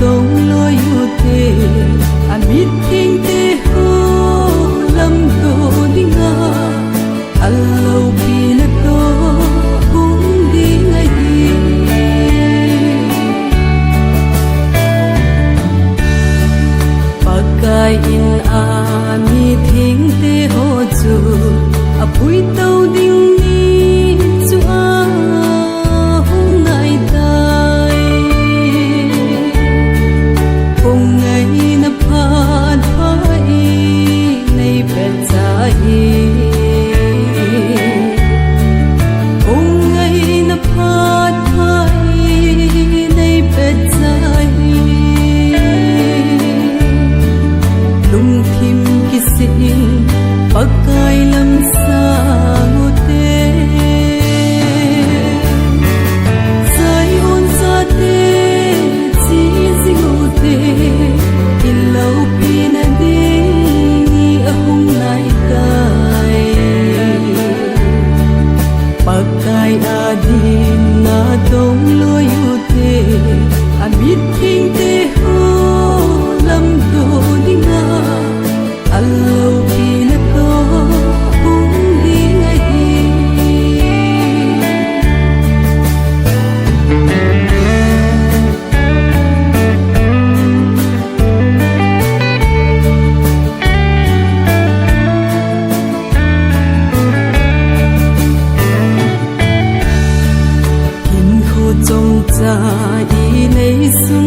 tông lối yêu thế anh biết kinh tế hô lâm tô đi ngờ anh lâu khi nó tô cũng đi ngay pakai in ami thing te ho chu apui tau ding ni chu a hung ngai tai hung ngai na phat phai nei pe chai hung ngai na phat phai nei pe chai lung thim ki sing pakai lam sang te sai on sa te chi zingu te ilau pina ding ni ahung nai kai pakai adin na dong lo yu te amit thing te ho lam do dinga allo pina to hung di ngai in kho chong cha i nei su